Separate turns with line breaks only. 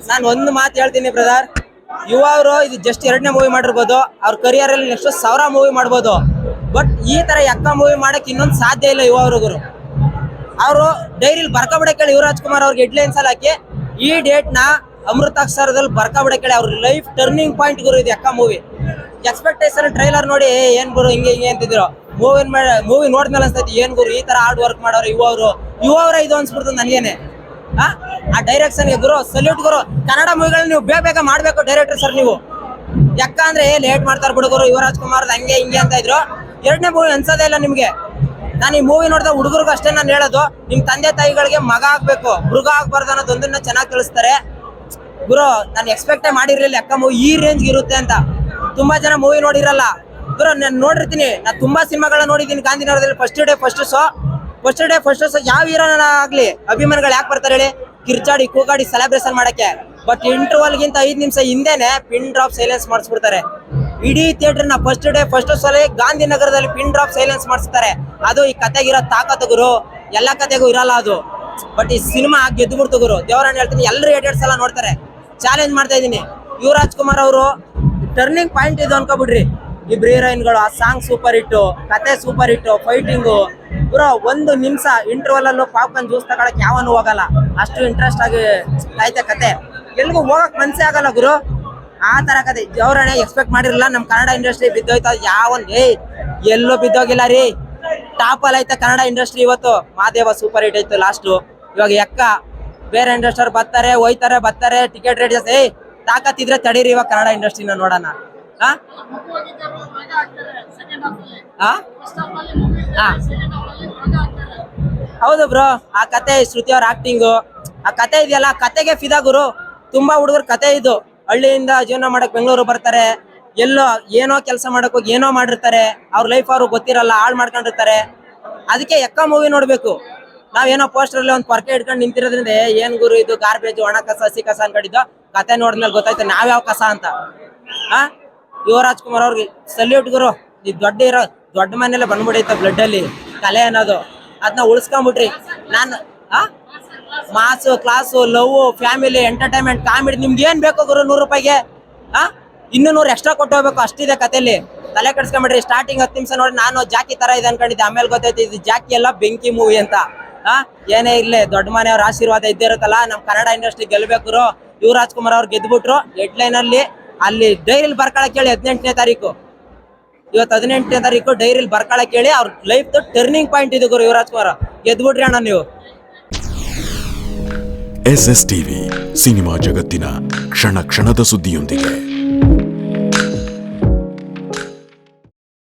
ನಾನು ಒಂದು ಮಾತು ಹೇಳ್ತೀನಿ ಬ್ರದರ್, ಯುವ ಅವರು ಇದು ಜಸ್ಟ್ 2ನೇ ಮೂವಿ ಮಾಡಿರ್ಬೋದು, ಅವ್ರ ಕರಿಯರ್ ಅಲ್ಲಿ ನೆಕ್ಸ್ಟ್ 1000 ಮೂವಿ ಮಾಡ್ಬೋದು. ಬಟ್ ಈ ತರ ಎಕ್ಕ ಮೂವಿ ಮಾಡಕ್ ಇನ್ನೊಂದು ಸಾಧ್ಯ ಇಲ್ಲ ಯುವ ಅವ್ರಿಗೂ. ಅವರು ಡೈರಿಲಿ ಬರ್ಕೊಬಿಡಕ್ಕೆ ಯುವರಾಜ್ ಕುಮಾರ್ ಅವ್ರಿಗೆ ಹೆಡ್ಲೈನ್ಸ್ ಅಲ್ಲಿ ಹಾಕಿ ಈ ಡೇಟ್ ನ ಅಮೃತಾಕ್ಷರದಲ್ಲಿ ಬರ್ಕೊಬಿಡಕ್ಕೆ ಅವ್ರ ಲೈಫ್ ಟರ್ನಿಂಗ್ ಪಾಯಿಂಟ್ ಗುರು ಇದು ಎಕ್ಕ ಮೂವಿ. ಎಕ್ಸ್ಪೆಕ್ಟೇಷನ್ ಟ್ರೈಲರ್ ನೋಡಿ ಏನ್ ಗುರು ಹಿಂಗೆ ಅಂತಿದ್ರು, ಮೂವಿ ನೋಡಿದ್ಮೇಲೆ ಅನ್ಸ್ತೈತಿ ಏನ್ ಗುರು ಈ ತರ ಹಾರ್ಡ್ ವರ್ಕ್ ಮಾಡೋರು ಯುವವರ ಇದು ಅನ್ಸ್ಬಿಡ್ತು ನನ್ಗೇನೆ. ಆ ಡೈರೆಕ್ಷನ್ಗೆ ಗುರು ಸಲ್ಯೂಟ್ ಗುರು. ಕನ್ನಡ ಮೂವಿಗಳನ್ನ ನೀವು ಬೇಗ ಮಾಡ್ಬೇಕು ಡೈರೆಕ್ಟರ್ ಸರ್ ನೀವು. ಯಾಕಂದ್ರೆ ಲೇಟ್ ಮಾಡ್ತಾರ ಹುಡುಗರು, ಯುವರಾಜ್ ಕುಮಾರ್ ಹಂಗೆ ಹಿಂಗೆ ಅಂತ ಇದ್ರು. 2ನೇ ಮೂವಿ ಅನ್ಸೋದೇ ಇಲ್ಲ ನಿಮ್ಗೆ. ನಾನು ಈ ಮೂವಿ ನೋಡಿದ ಹುಡುಗರಿಗೂ ಅಷ್ಟೇ ನಾನು ಹೇಳೋದು, ನಿಮ್ ತಂದೆ ತಾಯಿಗಳಿಗೆ ಮಗ ಆಗ್ಬೇಕು, ಮೃಗ ಆಗ್ಬಾರ್ದು ಅನ್ನೋದೊಂದನ್ನ ಚೆನ್ನಾಗಿ ತಿಳಿಸ್ತಾರೆ ಗುರು. ನಾನು ಎಕ್ಸ್ಪೆಕ್ಟೇ ಮಾಡಿರ್ಲಿಲ್ಲ ಅಕ್ಕ ಮೂವಿ ಈ ರೇಂಜ್ ಇರುತ್ತೆ ಅಂತ. ತುಂಬಾ ಜನ ಮೂವಿ ನೋಡಿರಲ್ಲ ಗುರು, ನಾನು ನೋಡಿರ್ತೀನಿ. ನಾನು ತುಂಬಾ ಸಿನಿಮಾಗಳನ್ನ ನೋಡಿದ್ದೀನಿ ಗಾಂಧಿನಗರದಲ್ಲಿ. ಫಸ್ಟ್ ಡೇ ಫಸ್ಟ್ ಶೋ ಯಾವ ಹೀರೋನ ಆಗ್ಲಿ ಅಭಿಮಾನಿಗಳು ಯಾಕೆ ಬರ್ತಾರೆ ಹೇಳಿ? ಕಿರ್ಚಾಡಿ ಕೂಗಾಡಿ ಸೆಲೆಬ್ರೇಷನ್ ಮಾಡಕ್ಕೆ. ಬಟ್ ಇಂಟರ್ವಲ್ಗಿಂತ 5 ನಿಮಿಷ ಹಿಂದೆನೆ ಪಿನ್ ಡ್ರಾಪ್ ಸೈಲೆನ್ಸ್ ಮಾಡಿಸ್ಬಿಡ್ತಾರೆ. ಇಡೀ ಥಿಯೇಟರ್ ನ ಫಸ್ಟ್ ಡೇ ಫಸ್ಟ್ ಶೋಲಿ ಗಾಂಧಿನಗರದಲ್ಲಿ ಪಿನ್ ಡ್ರಾಪ್ ಸೈಲೆನ್ಸ್ ಮಾಡಿಸ್ತಾರೆ. ಅದು ಈ ಕತೆಗಿರೋ ತಾಕತ್ತು ಗುರು, ಎಲ್ಲ ಕತೆಗೂ ಇರಲ್ಲ ಅದು. ಬಟ್ ಈ ಸಿನಿಮಾ ಗೆದ್ದುಬಿಡ್ತು ಗುರು. ದೇವರನ್ನ ಹೇಳ್ತೀನಿ, ಎಲ್ಲರೂ 8 ಸಲ ನೋಡ್ತಾರೆ. ಚಾಲೆಂಜ್ ಮಾಡ್ತಾ ಇದೀನಿ, ಯುವರಾಜ್ ಕುಮಾರ್ ಅವರು ಟರ್ನಿಂಗ್ ಪಾಯಿಂಟ್ ಇದು ಅನ್ಕೋಬಿಡ್ರಿ. ಇಬ್ರು ಹೀರೋಯಿನ್ಗಳು, ಆ ಸಾಂಗ್ ಸೂಪರ್ ಹಿಟ್ಟು, ಕತೆ ಸೂಪರ್ ಹಿಟ್ಟು, ಫೈಟಿಂಗು ಗುರು. 1 ನಿಮಿಷ ಇಂಟರ್ವಲ್ ಅಲ್ಲೂ ಪಾಪ್ಕಾರ್ನ್ ಜ್ಯೂಸ್ ತಗೊಳಕ್ ಯಾವನು ಹೋಗಲ್ಲ, ಅಷ್ಟು ಇಂಟ್ರೆಸ್ಟ್ ಆಗಿ ಆಯ್ತಾ ಕತೆ. ಎಲ್ಗೂ ಹೋಗಕ್ ಮನ್ಸೇ ಆಗಲ್ಲ ಗುರು, ಆ ತರ ಕತೆ. ಅವ್ರನ್ನೇ ಎಕ್ಸ್ಪೆಕ್ಟ್ ಮಾಡಿರಲಿಲ್ಲ. ನಮ್ ಕನ್ನಡ ಇಂಡಸ್ಟ್ರಿ ಬಿದ್ದೋಯ್ತ ಎಲ್ಲೂ ಬಿದ್ದೋಗಿಲ್ಲ ರೀ. ಟಾಪ್ ಅಲ್ಲಿ ಐತೆ ಕನ್ನಡ ಇಂಡಸ್ಟ್ರಿ ಇವತ್ತು. ಮಾದೇವ ಸೂಪರ್ ಹಿಟ್ ಐತು ಲಾಸ್ಟ್. ಇವಾಗ ಎಕ್ಕ ಬೇರೆ ಇಂಡಸ್ಟ್ರಿ ಬರ್ತಾರೆ ಹೋಯ್ತಾರೆ ಟಿಕೆಟ್ ರೇಟ್ ಜಾಸ್ತಿ. ತಾಕತ್ತಿದ್ರೆ ತಡೀರಿ ಇವಾಗ ಕನ್ನಡ ಇಂಡಸ್ಟ್ರಿನ ನೋಡೋಣ. ಹೌದು ಬ್ರೋ, ಆ ಕತೆ ಶ್ರುತಿ ಅವ್ರ ಆಕ್ಟಿಂಗು, ಆ ಕತೆ ಇದೆಯಲ್ಲ, ಕತೆಗೆ ಫಿದಾ ಗುರು. ತುಂಬಾ ಹುಡುಗರು ಕತೆ ಇದು. ಹಳ್ಳಿಯಿಂದ ಜೀವನ ಮಾಡಕ್ ಬೆಂಗಳೂರು ಬರ್ತಾರೆ, ಎಲ್ಲೋ ಏನೋ ಕೆಲಸ ಮಾಡಕ್ ಹೋಗಿ ಏನೋ ಮಾಡಿರ್ತಾರೆ. ಅವ್ರ ಲೈಫ್ ಅವ್ರಿಗೆ ಗೊತ್ತಿರಲ್ಲ, ಹಾಳು ಮಾಡ್ಕೊಂಡಿರ್ತಾರೆ. ಅದಕ್ಕೆ ಎಕ್ಕ ಮೂವಿ ನೋಡ್ಬೇಕು. ನಾವೇನೋ ಪೋಸ್ಟರ್ ಅಲ್ಲಿ ಒಂದು ಪರ್ಕೆ ಇಟ್ಕೊಂಡು ನಿಂತಿರೋದ್ರಿಂದ ಏನ್ ಗುರು ಇದು ಗಾರ್ಬೇಜ್, ಒಣ ಕಸ ಹಸಿ ಕಸ ಅನ್ಕೊಂಡಿದ್ದು. ಕತೆ ನೋಡಿದ್ಮೇಲೆ ಗೊತ್ತಾಯ್ತು ನಾವ್ಯಾವ ಕಸ ಅಂತ. ಯುವರಾಜ್ ಕುಮಾರ್ ಅವ್ರಿಗೆ ಸಲ್ಯೂಟ್ ಗುರು. ಈ ದೊಡ್ಡ ಮನೇಲೆ ಬಂದ್ಬಿಡೈತೆ ಬ್ಲಡ್ ಅಲ್ಲಿ ಕಲೆ ಅನ್ನೋದು. ಅದನ್ನ ಉಳಿಸ್ಕೊಂಡ್ಬಿಟ್ರಿ. ನಾನು mass, class, love, family, entertainment, comedy, ನಿಮ್ಗೆ ಏನ್ ಬೇಕು ಗುರು? 100 ರೂಪಾಯಿಗೆ 200 ಎಕ್ಸ್ಟ್ರಾ ಕೊಟ್ಟು ಹೋಗ್ಬೇಕು, ಅಷ್ಟಿದೆ ಕತೆಯಲ್ಲಿ. ತಲೆ ಕೆಡ್ಸ್ಕೊಂಬಿಡ್ರಿ. ಸ್ಟಾರ್ಟಿಂಗ್ 10 ನಿಮಿಷ ನೋಡಿ ನಾನು ಜಾಕಿ ತರ ಇದೆ ಅನ್ಕೊಂಡಿದ್ದೆ, ಆಮೇಲೆ ಗೊತ್ತೈತಿ ಇದು ಜಾಕಿ ಎಲ್ಲ ಬೆಂಕಿ ಮೂವಿ ಅಂತ. ಏನೇ ಇರ್ಲಿ, ದೊಡ್ಡ ಮನೆಯವ್ರ ಆಶೀರ್ವಾದ ಇದ್ದೇ ಇರುತ್ತಲ್ಲ. ನಮ್ ಕನ್ನಡ ಇಂಡಸ್ಟ್ರಿ ಗೆಲ್ಬೇಕು. ಯುವರಾಜ್ ಕುಮಾರ್ ಅವ್ರು ಗೆದ್ಬಿಟ್ರು. ಹೆಡ್ಲೈನ್ ಅಲ್ಲಿ ಡೈರಿಲಿ ಬರ್ಕೊಳಕ್ ಹೇಳಿ 18ನೇ ತಾರೀಕು. ಇವತ್ತು 18ನೇ ತಾರೀಕು ಡೈರಿಲಿ ಬರ್ಕೊಳಕ್ ಹೇಳಿ. ಅವ್ರ ಲೈಫ್ ಟರ್ನಿಂಗ್ ಪಾಯಿಂಟ್ ಇದು ಗುರು. ಯುವರಾಜ್ ಕುಮಾರ್ ಗೆದ್ಬಿಟ್ರಿ ಅಣ್ಣ ನೀವು.
SS ಟಿವಿ, ಸಿನಿಮಾ ಜಗತ್ತಿನ ಕ್ಷಣ ಕ್ಷಣದ ಸುದ್ದಿಯೊಂದಿಗೆ.